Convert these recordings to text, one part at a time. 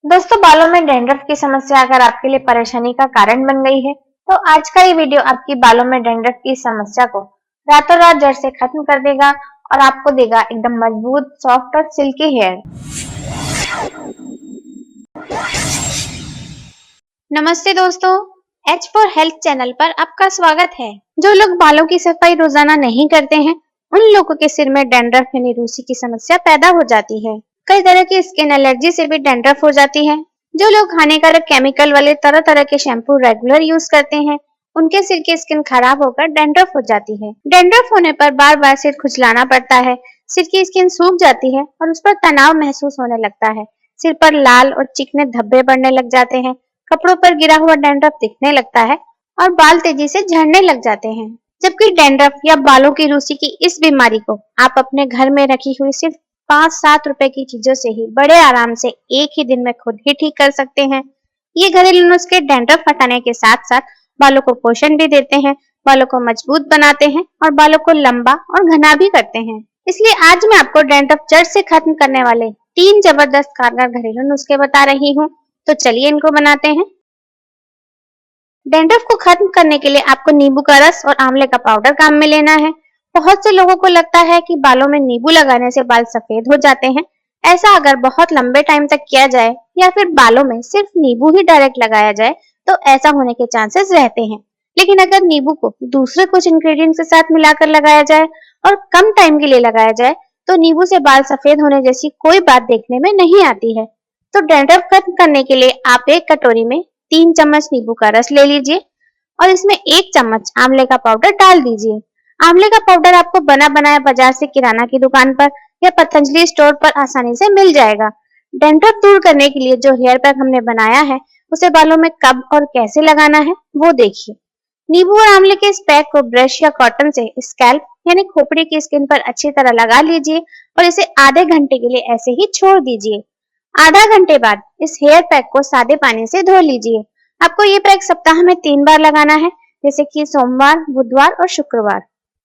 दोस्तों, बालों में डैंड्रफ की समस्या अगर आपके लिए परेशानी का कारण बन गई है, तो आज का ये वीडियो आपकी बालों में डैंड्रफ की समस्या को रातों रात जड़ से खत्म कर देगा और आपको देगा एकदम मजबूत, सॉफ्ट और सिल्की हेयर। नमस्ते दोस्तों, एच फॉर हेल्थ चैनल पर आपका स्वागत है। जो लोग बालों की सफाई रोजाना नहीं करते हैं, उन लोगों के सिर में डैंड्रफ यानी रूसी की समस्या पैदा हो जाती है। कई तरह की स्किन एलर्जी से भी डैंड्रफ हो जाती है। जो लोग हानिकारक केमिकल वाले तरह तरह के शैम्पू रेगुलर यूज करते हैं, उनके सिर की स्किन खराब होकर डैंड्रफ हो जाती है। डैंड्रफ होने पर बार बार सिर खुजलाना पड़ता है, सिर की स्किन सूख जाती है और उस पर तनाव महसूस होने लगता है। सिर पर लाल और चिकने धब्बे पड़ने लग जाते हैं, कपड़ों पर गिरा हुआ डैंड्रफ दिखने लगता है और बाल तेजी से झड़ने लग जाते हैं। जबकि डैंड्रफ या बालों की रूसी की इस बीमारी को आप अपने घर में रखी हुई सिर्फ 5-7 रुपए की चीजों से ही बड़े आराम से एक ही दिन में खुद ही ठीक कर सकते हैं। ये घरेलू नुस्खे डैंड्रफ हटाने के साथ साथ बालों को पोषण भी देते हैं, बालों को मजबूत बनाते हैं और बालों को लंबा और घना भी करते हैं। इसलिए आज मैं आपको डैंड्रफ जड़ से खत्म करने वाले 3 जबरदस्त कारगर घरेलू नुस्खे बता रही हूँ। तो चलिए इनको बनाते हैं। डैंड्रफ को खत्म करने के लिए आपको नींबू का रस और आंवले का पाउडर काम में लेना है। बहुत से लोगों को लगता है कि बालों में नींबू लगाने से बाल सफेद हो जाते हैं। ऐसा अगर बहुत लंबे टाइम तक किया जाए या फिर बालों में सिर्फ नींबू ही डायरेक्ट लगाया जाए तो ऐसा होने के चांसेस रहते हैं। लेकिन अगर नींबू को दूसरे कुछ इंग्रेडिएंट्स के साथ मिलाकर लगाया जाए और कम टाइम के लिए लगाया जाए तो नींबू से बाल सफेद होने जैसी कोई बात देखने में नहीं आती है। तो डैंड्रफ खत्म करने के लिए आप एक कटोरी में 3 चम्मच नींबू का रस ले लीजिए और इसमें 1 चम्मच आंवले का पाउडर डाल दीजिए। आंवले का पाउडर आपको बना बनाया बाजार से किराना की दुकान पर या पतंजलि स्टोर पर आसानी से मिल जाएगा। डैंड्रफ दूर करने के लिए जो हेयर पैक हमने बनाया है, उसे बालों में कब और कैसे लगाना है वो देखिए। नींबू और आंवले के इस पैक को ब्रश या कॉटन से स्कैल्प यानी खोपड़ी की स्किन पर अच्छी तरह लगा लीजिए और इसे आधे घंटे के लिए ऐसे ही छोड़ दीजिए। आधा घंटे बाद इस हेयर पैक को सादे पानी से धो लीजिए। आपको ये पैक सप्ताह में 3 बार लगाना है, जैसे कि सोमवार, बुधवार और शुक्रवार।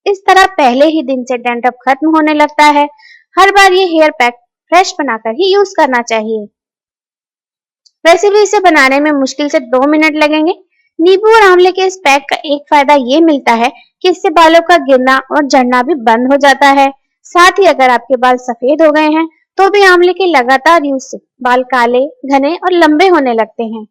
इस तरह पहले ही दिन से डैंड्रफ खत्म होने लगता है। हर बार ये हेयर पैक फ्रेश बनाकर ही यूज करना चाहिए। वैसे भी इसे बनाने में मुश्किल से 2 मिनट लगेंगे। नींबू और आंवले के इस पैक का एक फायदा ये मिलता है कि इससे बालों का गिरना और झड़ना भी बंद हो जाता है। साथ ही अगर आपके बाल सफेद हो गए हैं तो भी आंवले के लगातार यूज से बाल काले, घने और लंबे होने लगते हैं।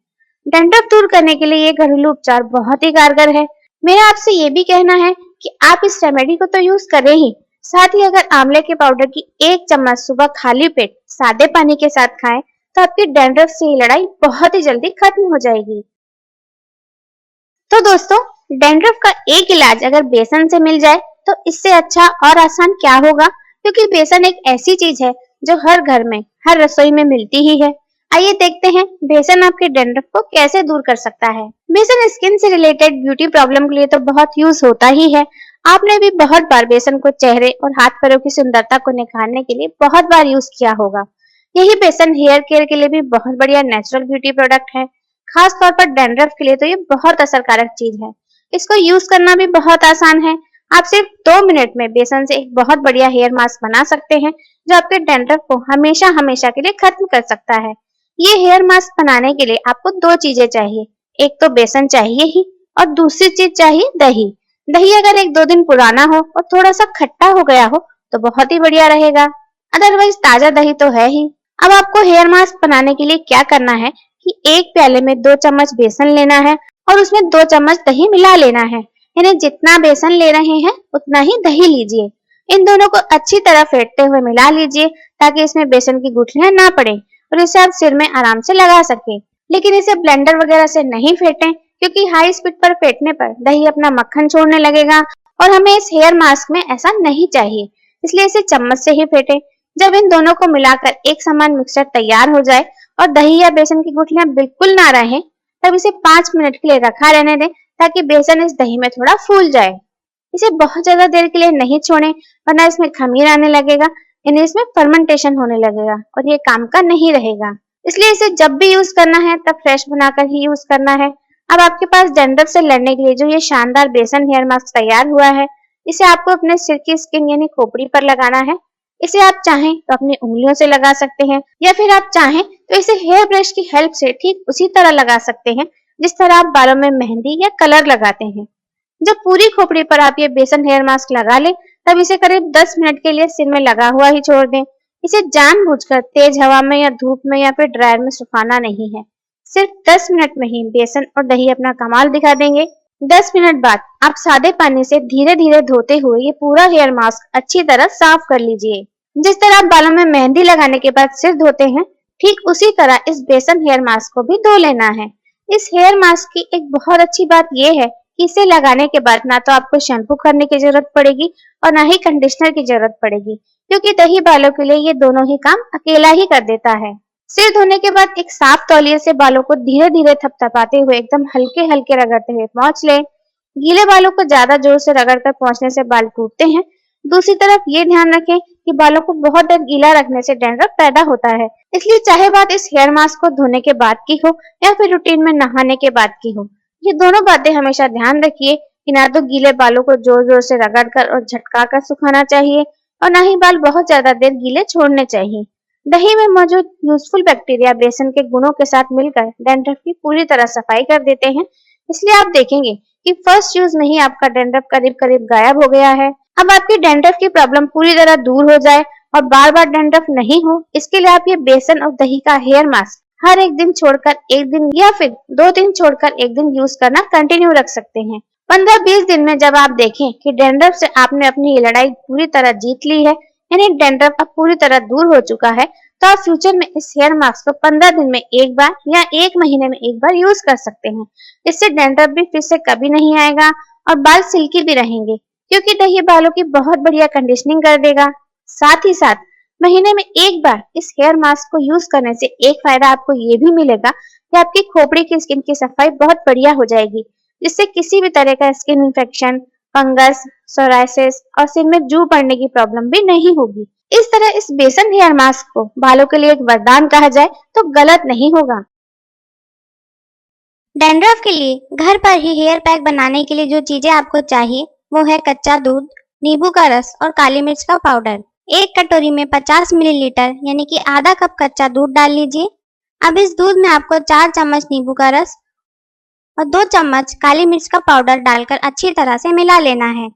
डैंड्रफ दूर करने के लिए ये घरेलू उपचार बहुत ही कारगर है। मेरा आपसे ये भी कहना है कि आप इस रेमेडी को तो यूज करें ही, साथ ही अगर आंवले के पाउडर की 1 चम्मच सुबह खाली पेट सादे पानी के साथ खाएं तो आपकी डैंड्रफ से ये लड़ाई बहुत ही जल्दी खत्म हो जाएगी। तो दोस्तों, डैंड्रफ का एक इलाज अगर बेसन से मिल जाए तो इससे अच्छा और आसान क्या होगा, क्योंकि बेसन एक ऐसी चीज है जो हर घर में, हर रसोई में मिलती ही है। आइए देखते हैं बेसन आपके डैंड्रफ को कैसे दूर कर सकता है। बेसन स्किन से रिलेटेड ब्यूटी प्रॉब्लम के लिए तो बहुत यूज होता ही है। आपने भी बहुत बार बेसन को चेहरे और हाथ पैरों की सुंदरता को निखारने के लिए बहुत बार यूज किया होगा। यही बेसन हेयर केयर के लिए भी बहुत बढ़िया नेचुरल ब्यूटी प्रोडक्ट है। खास तौर पर डैंड्रफ के लिए तो ये बहुत असरकारक चीज है। इसको यूज करना भी बहुत आसान है। आप सिर्फ 2 मिनट में बेसन से एक बहुत बढ़िया हेयर मास्क बना सकते हैं, जो आपके डैंड्रफ को हमेशा हमेशा के लिए खत्म कर सकता है। ये हेयर मास्क बनाने के लिए आपको 2 चीजें चाहिए। एक तो बेसन चाहिए ही और दूसरी चीज चाहिए दही। दही अगर 1-2 दिन पुराना हो और थोड़ा सा खट्टा हो गया हो तो बहुत ही बढ़िया रहेगा। अदरवाइज ताजा दही तो है ही। अब आपको हेयर मास्क बनाने के लिए क्या करना है कि 1 प्याले में 2 चम्मच बेसन लेना है और उसमें 2 चम्मच दही मिला लेना है। यानी जितना बेसन ले रहे हैं उतना ही दही लीजिए। इन दोनों को अच्छी तरह फेंटते हुए मिला लीजिए ताकि इसमें बेसन की गुठलियां ना पड़े और इसे आप सिर में आराम से लगा सकें। लेकिन इसे ब्लेंडर वगैरह से नहीं फेंटें, क्योंकि हाई स्पीड पर फेंटने पर दही अपना मक्खन छोड़ने लगेगा और हमें इस हेयर मास्क में ऐसा नहीं चाहिए। इसलिए इसे चम्मच से ही फेंटें। जब इन दोनों को मिलाकर एक समान मिक्सचर तैयार हो जाए और दही या बेसन की गुठलियां बिल्कुल ना रहें, तब इसे 5 मिनट के लिए रखा रहने दें ताकि बेसन इस दही में थोड़ा फूल जाए। इसे बहुत ज्यादा देर के लिए नहीं छोड़ें, वरना इसमें खमीर आने लगेगा, यानी इसमें फर्मेंटेशन होने लगेगा और ये काम का नहीं रहेगा। इसलिए इसे जब भी यूज करना है तब फ्रेश बनाकर ही यूज करना है। अब आपके पास डैंड्रफ से लड़ने के लिए जो ये शानदार बेसन हेयर मास्क तैयार हुआ है, इसे आपको अपने सिर की स्किन यानी खोपड़ी पर लगाना है। इसे आप चाहें तो अपनी उंगलियों से लगा सकते हैं या फिर आप चाहें तो इसे हेयर ब्रश की हेल्प से ठीक उसी तरह लगा सकते हैं जिस तरह आप बालों में मेहंदी या कलर लगाते हैं। जब पूरी खोपड़ी पर आप ये बेसन हेयर मास्क लगा लें, तब इसे करीब 10 मिनट के लिए सिर में लगा हुआ ही छोड़ दें। इसे जानबूझकर तेज हवा में या धूप में या फिर ड्रायर में सुखाना नहीं है। सिर्फ 10 मिनट में ही बेसन और दही अपना कमाल दिखा देंगे। 10 मिनट बाद आप सादे पानी से धीरे धीरे धोते हुए ये पूरा हेयर मास्क अच्छी तरह साफ कर लीजिए। जिस तरह आप बालों में मेहंदी लगाने के बाद सिर धोते हैं, ठीक उसी तरह इस बेसन हेयर मास्क को भी धो लेना है। इस हेयर मास्क की एक बहुत अच्छी बात यह है कि इसे लगाने के बाद ना तो आपको शैम्पू करने की जरूरत पड़ेगी और ना ही कंडीशनर की जरूरत पड़ेगी, क्योंकि दही बालों के लिए ये दोनों ही काम अकेला ही कर देता है। सिर धोने के बाद एक साफ तौलिए से बालों को धीरे धीरे थपथपाते हुए एकदम हल्के हल्के रगड़ते हुए पोंछ ले। गीले बालों को ज्यादा जोर से रगड़कर पोंछने से बाल टूटते हैं। दूसरी तरफ ये ध्यान रखें कि बालों को बहुत देर गीला रखने से डैंड्रफ पैदा होता है, इसलिए चाहे बात इस हेयर मास्क को धोने के बाद की हो या फिर रूटीन में नहाने के बाद की हो, ये दोनों बातें हमेशा ध्यान रखिए कि ना तो गीले बालों को जोर जोर से रगड़कर और झटका कर सुखाना चाहिए और ना ही बाल बहुत ज्यादा देर गीले छोड़ने चाहिए। दही में मौजूद यूजफुल बैक्टीरिया बेसन के गुणों के साथ मिलकर डैंड्रफ की पूरी तरह सफाई कर देते हैं, इसलिए आप देखेंगे कि फर्स्ट यूज में ही आपका डैंड्रफ करीब करीब गायब हो गया है। अब आपकी डैंड्रफ की प्रॉब्लम पूरी तरह दूर हो जाए और बार बार डैंड्रफ नहीं हो, इसके लिए आप ये बेसन और दही का हेयर मास्क हर एक दिन छोड़कर एक दिन या फिर 2 दिन छोड़कर एक दिन यूज करना कंटिन्यू रख सकते हैं। 15-20 दिन में जब आप देखें कि डैंड्रफ से आपने अपनी ये लड़ाई पूरी तरह जीत ली है, यानी डैंड्रफ अब पूरी तरह दूर हो चुका है, तो आप फ्यूचर में इस हेयर मास्क को 15 दिन में एक बार या 1 महीने में एक बार यूज कर सकते हैं। इससे डैंड्रफ भी फिर से कभी नहीं आएगा और बाल सिल्की भी रहेंगे, क्योंकि दही बालों की बहुत बढ़िया कंडीशनिंग कर देगा। साथ ही साथ महीने में एक बार इस हेयर मास्क को यूज करने से एक फायदा आपको ये भी मिलेगा कि आपकी खोपड़ी की स्किन की सफाई बहुत बढ़िया हो जाएगी, जिससे किसी भी तरह का स्किन इन्फेक्शन, फंगस, सोराइसिस और सिर में जू पड़ने की प्रॉब्लम भी नहीं होगी। इस तरह इस बेसन हेयर मास्क को बालों के लिए एक वरदान कहा जाए तो गलत नहीं होगा। डैंड्रफ के लिए घर पर ही हेयर पैक बनाने के लिए जो चीजें आपको चाहिए वो है कच्चा दूध, नींबू का रस और काली मिर्च का पाउडर। एक कटोरी में 50 मिलीलीटर यानी कि आधा कप कच्चा दूध डाल लीजिए। अब इस दूध में आपको 4 चम्मच नींबू का रस और 2 चम्मच काली मिर्च का पाउडर डालकर अच्छी तरह से मिला लेना है।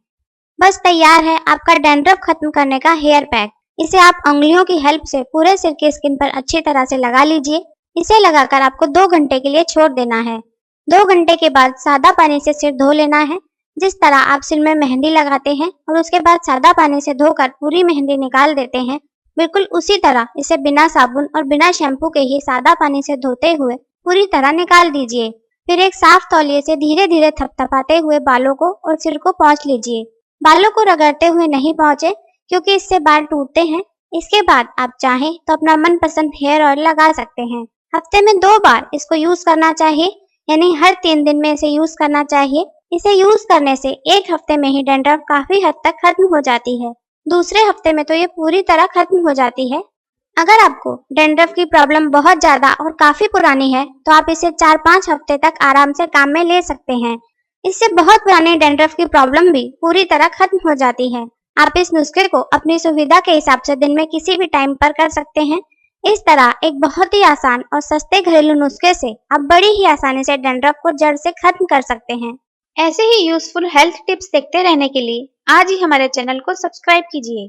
बस तैयार है आपका डैंड्रफ खत्म करने का हेयर पैक। इसे आप उंगलियों की हेल्प से पूरे सिर की स्किन पर अच्छी तरह से लगा लीजिए। इसे लगाकर आपको 2 घंटे के लिए छोड़ देना है। 2 घंटे के बाद सादा पानी से सिर धो लेना है। जिस तरह आप सिर में मेहंदी लगाते हैं और उसके बाद सादा पानी से धोकर पूरी मेहंदी निकाल देते हैं, बिल्कुल उसी तरह इसे बिना साबुन और बिना शैम्पू के ही सादा पानी से धोते हुए पूरी तरह निकाल दीजिए। फिर एक साफ तौलिए से धीरे धीरे थपथपाते हुए बालों को और सिर को पोंछ लीजिए। बालों को रगड़ते हुए नहीं पोंछे, क्योंकि इससे बाल टूटते हैं। इसके बाद आप चाहें तो अपना मनपसंद हेयर ऑयल लगा सकते हैं। हफ्ते में 2 बार इसको यूज करना चाहिए, यानी हर 3 दिन में इसे यूज करना चाहिए। इसे यूज करने से 1 हफ्ते में ही डैंड्रफ काफी हद तक खत्म हो जाती है। दूसरे हफ्ते में तो ये पूरी तरह खत्म हो जाती है। अगर आपको डैंड्रफ की प्रॉब्लम बहुत ज्यादा और काफी पुरानी है तो आप इसे 4-5 हफ्ते तक आराम से काम में ले सकते हैं। इससे बहुत पुराने डैंड्रफ की प्रॉब्लम भी पूरी तरह खत्म हो जाती है। आप इस नुस्खे को अपनी सुविधा के हिसाब से दिन में किसी भी टाइम पर कर सकते हैं। इस तरह एक बहुत ही आसान और सस्ते घरेलू नुस्खे से आप बड़ी ही आसानी से डैंड्रफ को जड़ से खत्म कर सकते हैं। ऐसे ही यूजफुल हेल्थ टिप्स देखते रहने के लिए आज ही हमारे चैनल को सब्सक्राइब कीजिए।